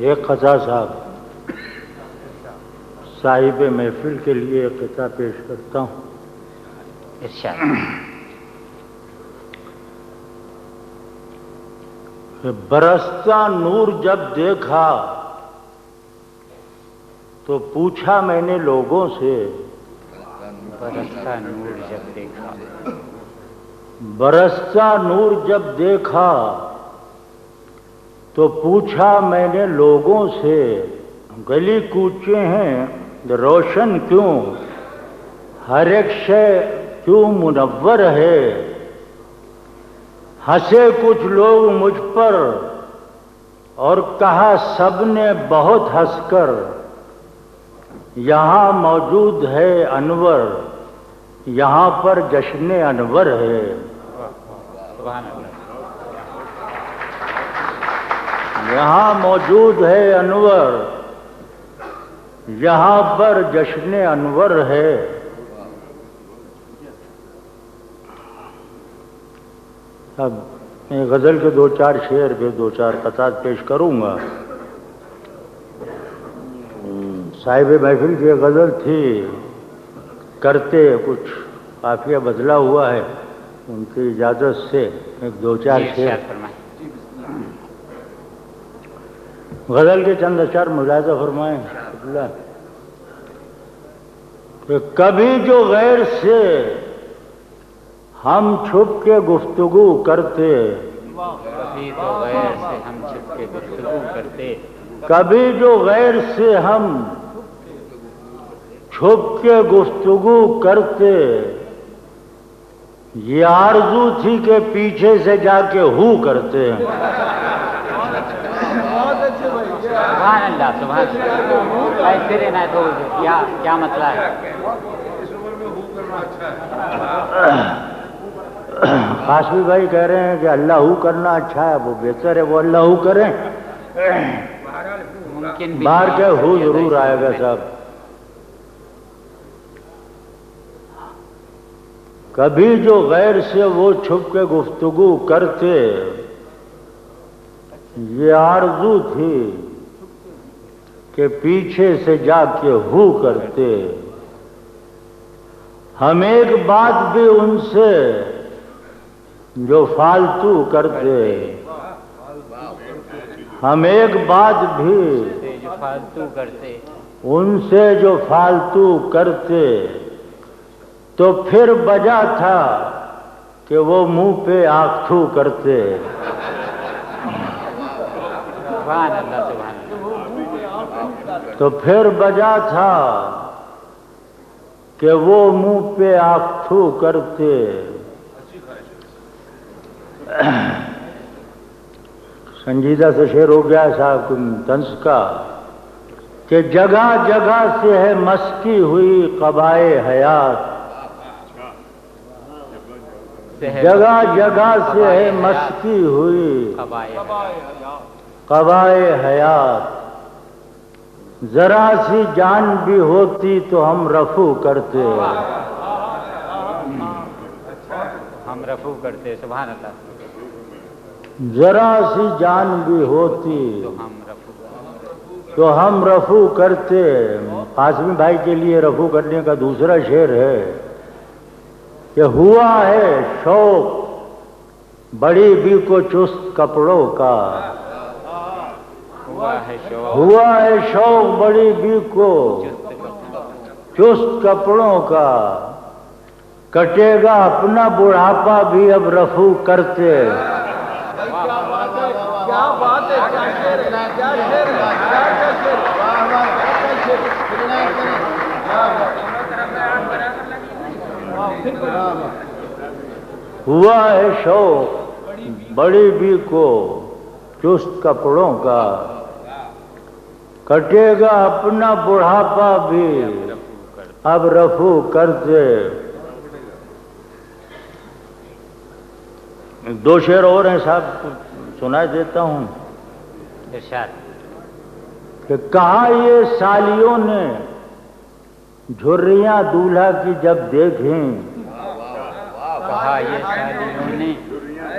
ایک قطع صاحب صاحب محفل کے لیے ایک قطع پیش کرتا ہوں. ارشاد. برستا نور جب دیکھا تو پوچھا میں نے لوگوں سے. برستا نور جب دیکھا. برستا نور جب دیکھا تو پوچھا میں نے لوگوں سے گلی کوچے ہیں روشن کیوں, ہر ایک شے کیوں منور ہے. ہنسے کچھ لوگ مجھ پر اور کہا سب نے بہت ہنس کر, یہاں موجود ہے انور, یہاں پر جشن انور ہے. سبحان اللہ. یہاں موجود ہے انور, یہاں پر جشن انور ہے. اب میں غزل کے دو چار شعر پہ دو چار قطعات پیش کروں گا. صاحب محفل کی غزل تھی, کرتے کچھ قافیہ بدلا ہوا ہے, ان کی اجازت سے ایک دو چار شعر. غزل کے چند اشعار ملاحظہ فرمائیں. کہ کبھی جو غیر سے ہم چھپ کے گفتگو کرتے, کبھی تو غیر سے ہم چھپ کے گفتگو کرتے, کبھی جو غیر سے ہم چھپ کے گفتگو کرتے, یہ آرزو تھی کہ پیچھے سے جا کے ہو کرتے. سبحان اللہ. سبحان اللہ. ایسے رہنا تو کیا مسئلہ ہے. قاسمی بھائی کہہ رہے ہیں کہ اللہ ہو کرنا اچھا ہے, وہ بہتر ہے, وہ اللہ ہو کریں. ممکن باہر کے ہو ضرور آئے گا صاحب. کبھی جو غیر سے وہ چھپ کے گفتگو کرتے, یہ آرزو تھی کہ پیچھے سے جا کے ہو کرتے. ہم ایک بات بھی ان سے جو فالتو کرتے, ہم ایک بات بھی جو فالتو کرتے, ان سے جو فالتو کرتے, تو پھر بجا تھا کہ وہ منہ پہ آنکھ تھو کرتے. سبحان اللہ. سبحان اللہ. تو پھر بجا تھا کہ وہ منہ پہ آنکھ تھو کرتے. سنجیدہ سے شعر ہو گیا صاحب طنز کا, کہ جگہ جگہ سے ہے مسکی ہوئی قبائے حیات, جگہ جگہ سے ہے مسکی ہوئی قبائے حیات. ذرا سی جان بھی ہوتی تو ہم رفو کرتے, ہم رفو کرتے. سبحان اللہ. ذرا سی جان بھی ہوتی تو ہم رفو کرتے. قاسمی بھائی کے لیے رفو کرنے کا دوسرا شعر ہے کہ ہوا ہے شوق بڑی بھی کو چست کپڑوں کا, ہوا ہے شوق بڑی بھی کو چست کپڑوں کا, کٹے گا اپنا بڑھاپا بھی اب رفو کرتے. کیا بات ہے, کیا شعر ہے, کیا شعر ہے. ہوا ہے شوق بڑی بھی کو چست کپڑوں کا, کٹے گا اپنا بڑھاپا بھی اب رفو کرتے. دو شعر اور ہیں صاحب, سنا دیتا ہوں. ارشاد. کہ کہا یہ سالیوں نے جھریاں دولہا کی جب دیکھیں, کہا یہ سالیوں نے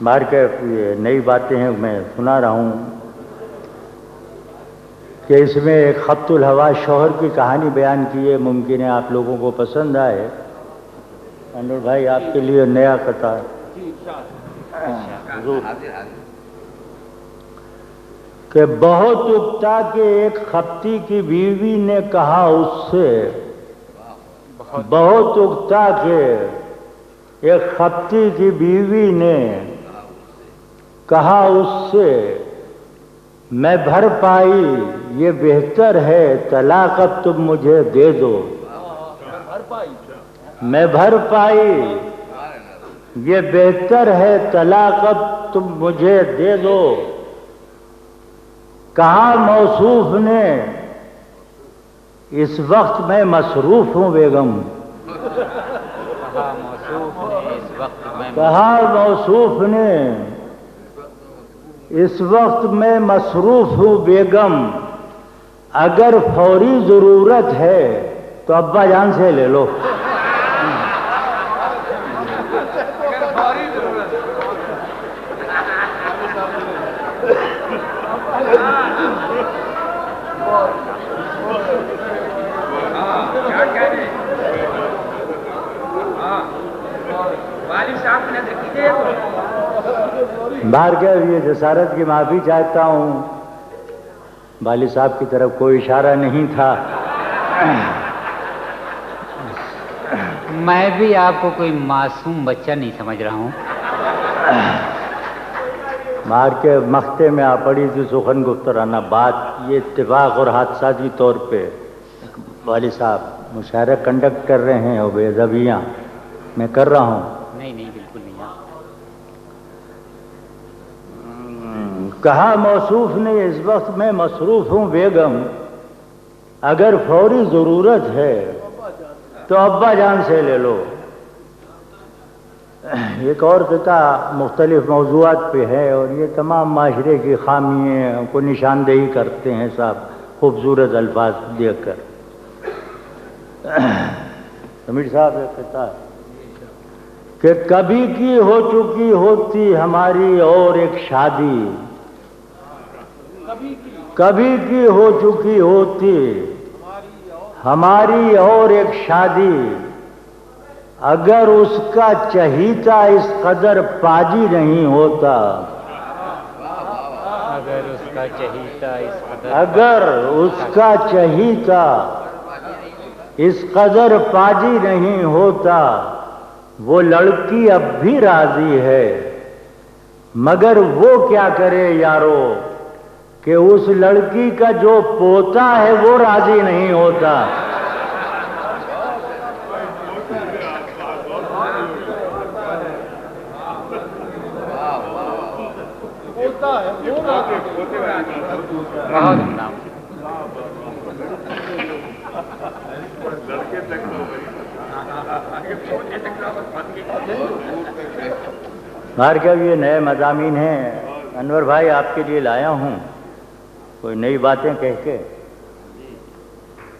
مار کے یہ نئی باتیں ہیں میں سنا رہا ہوں کہ اس میں ایک خبط الہوا شوہر کی کہانی بیان کی ہے، ممکن ہے آپ لوگوں کو پسند آئے۔ انور بھائی آپ کے لیے نیا قطع حضور کہ بہت اکتا کہ ایک خپتی کی بیوی نے کہا اس سے، بہت اکتا کہ ایک خپتی کی بیوی نے کہا اس سے، میں بھر پائی یہ بہتر ہے طلاق اب تم مجھے دے دو، میں بھر پائی یہ بہتر ہے طلاق اب تم مجھے دے دو۔ کہا موصوف نے اس وقت میں مصروف ہوں بیگم، کہا موصوف نے اس وقت میں مصروف ہوں بیگم، اگر فوری ضرورت ہے تو ابا جان سے لے لو۔ باہر کے یہ جسارت کی معافی چاہتا ہوں، والد صاحب کی طرف کوئی اشارہ نہیں تھا۔ میں بھی آپ کو کوئی معصوم بچہ نہیں سمجھ رہا ہوں۔ مار کے مختے میں آ پڑی تھی سخن گفترانہ بات، یہ اتفاق اور حادثاتی طور پہ والد صاحب مشاعرہ کنڈکٹ کر رہے ہیں اور بے ادبیاں میں کر رہا ہوں۔ نہیں نہیں بالکل نہیں۔ کہا موصوف نے اس وقت میں مصروف ہوں بیگم، اگر فوری ضرورت ہے تو ابا جان سے لے لو۔ ایک اور قطع مختلف موضوعات پہ ہے اور یہ تمام معاشرے کی خامیوں کو نشاندہی کرتے ہیں صاحب خوبصورت الفاظ دیکھ کر۔ سمیر صاحب ایک قطع ہے کہ کبھی کی ہو چکی ہوتی ہماری اور ایک شادی، کبھی کی ہو چکی ہوتی ہماری اور ایک شادی، اگر اس کا چہیتا اس قدر پاجی نہیں ہوتا، اگر اس کا چہیتا اس قدر، اگر اس کا چہیتا اس قدر پاجی نہیں ہوتا، وہ لڑکی اب بھی راضی ہے، مگر وہ کیا کرے یارو کہ اس لڑکی کا جو پوتا ہے وہ راضی نہیں ہوتا۔ بہر کب یہ نئے مضامین ہیں انور بھائی آپ کے لیے لایا ہوں، کوئی نئی باتیں کہہ کے۔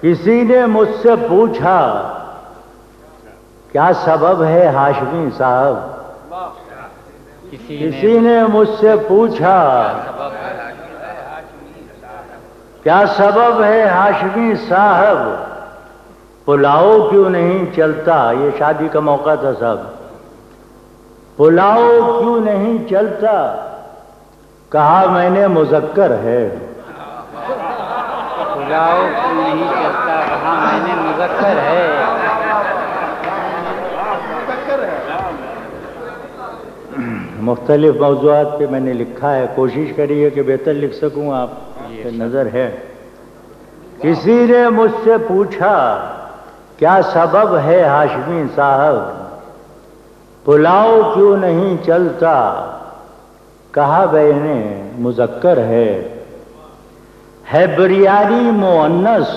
کسی نے مجھ سے پوچھا کیا سبب ہے ہاشمی صاحب، کسی نے مجھ سے پوچھا کیا سبب ہے ہاشمی صاحب، پلاؤ کیوں نہیں چلتا، یہ شادی کا موقع تھا صاحب، پلاؤ کیوں نہیں چلتا، کہا میں نے مذکر ہے، پلاؤ کیوں نہیں چلتا، کہا میں نے مذکر ہے۔ مختلف موضوعات پہ میں نے لکھا ہے، کوشش کری ہے کہ بہتر لکھ سکوں، آپ کی نظر ہے۔ کسی نے مجھ سے پوچھا کیا سبب ہے ہاشمی صاحب، پلاؤ کیوں نہیں چلتا، کہا میں نے مذکر ہے بریانی مؤنث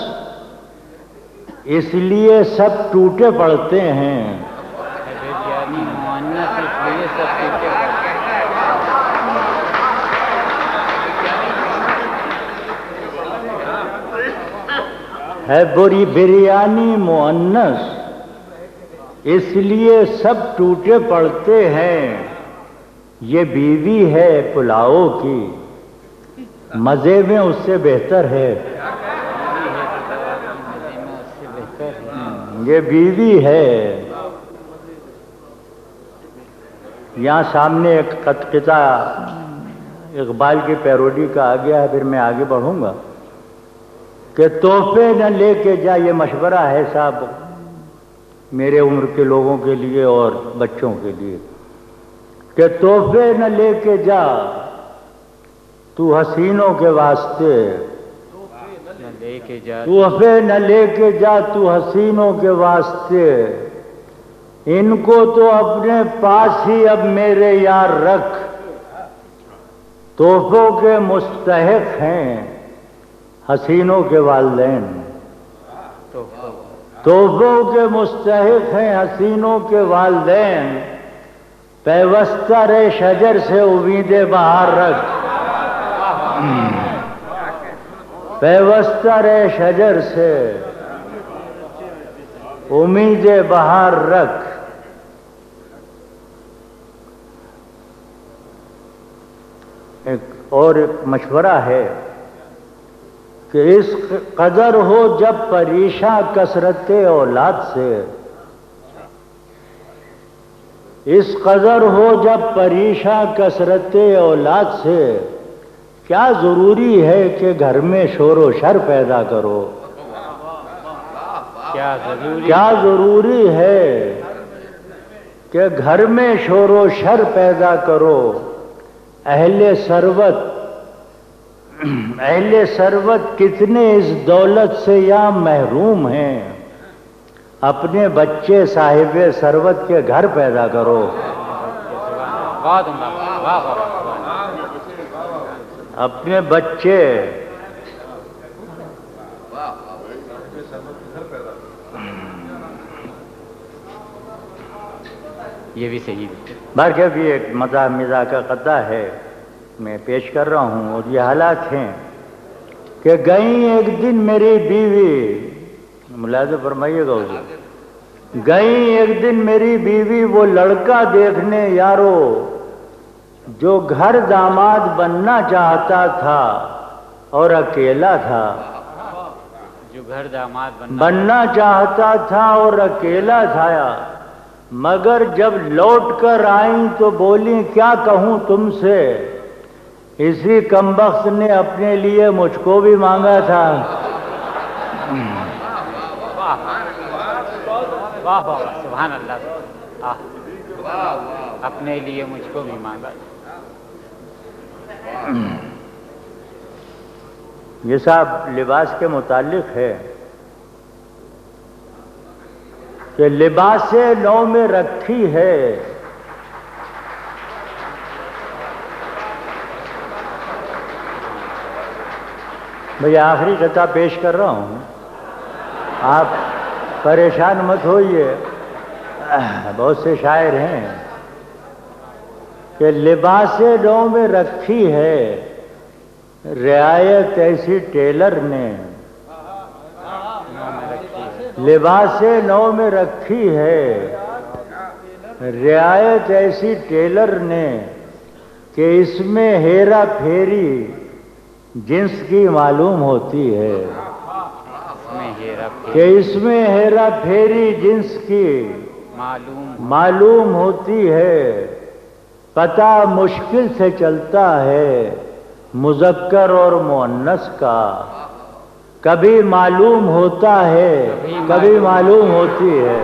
اس لیے سب ٹوٹے پڑتے ہیں، بریانی مؤنث اس لیے سب ٹوٹے پڑتے ہیں۔ ہے بریانی مؤنث اس لیے سب ٹوٹے پڑتے ہیں، یہ بیوی ہے پلاؤ کی، مزے میں اس سے بہتر ہے۔ یہ بیوی ہے۔ یہاں سامنے ایک قطعہ اقبال کی پیروڈی کا آ گیا ہے، پھر میں آگے بڑھوں گا کہ تحفے نہ لے کے جا، یہ مشورہ ہے صاحب میرے عمر کے لوگوں کے لیے اور بچوں کے لیے، کہ تحفے نہ لے کے جا تو حسینوں کے واسطے، تحفے نہ لے کے جا تو حسینوں کے واسطے، ان کو تو اپنے پاس ہی اب میرے یار رکھ، تحفوں کے مستحق ہیں حسینوں کے والدین، تحفوں کے مستحق ہیں حسینوں کے والدین، پیوستہ رے شجر سے امیدیں بہار رکھ، پیوستہ رے شجر سے امیدیں بہار رکھ۔ ایک اور مشورہ ہے کہ اس قدر ہو جب پریشاں کثرت اولاد سے، اس قدر ہو جب پریشاں کثرت اولاد سے، کیا ضروری ہے کہ گھر میں شور و شر پیدا کرو، کیا ضروری ہے کہ گھر میں شور و شر پیدا کرو، اہل ثروت کتنے اس دولت سے یا محروم ہیں، اپنے بچے صاحب ثروت کے گھر پیدا کرو، اپنے بچے یہ بھی صحیح ہے۔ بلکہ بھی ایک مزاح کا قطعہ ہے میں پیش کر رہا ہوں، اور یہ حالات ہیں کہ گئیں ایک دن میری بیوی، ملاحظہ فرمائیے گا حضور، گئیں ایک دن میری بیوی وہ لڑکا دیکھنے یارو جو گھر داماد بننا چاہتا تھا اور اکیلا تھا، جو گھر داماد بننا چاہتا تھا اور اکیلا تھا، مگر جب لوٹ کر آئیں تو بولی کیا کہوں تم سے، اسی کمبخت نے اپنے لیے مجھ کو بھی مانگا تھا۔ واہ واہ سبحان اللہ، اپنے لیے مجھ کو بھی مانگا۔ یہ صاحب لباس کے متعلق ہے کہ لباس نو میں رکھی ہے، میں آخری قطعہ پیش کر رہا ہوں، آپ پریشان مت ہوئیے، بہت سے شاعر ہیں کہ لباس نو میں رکھی ہے رعایت ایسی ٹیلر نے، لباس نو میں رکھی ہے رعایت ایسی ٹیلر نے کہ اس میں ہیرا پھیری جنس کی معلوم ہوتی ہے، کہ اس میں ہیرا پھیری جنس کی معلوم ہوتی ہے، پتہ مشکل سے چلتا ہے مذکر اور مؤنث کا، کبھی معلوم ہوتا ہے کبھی معلوم ہوتی ہے۔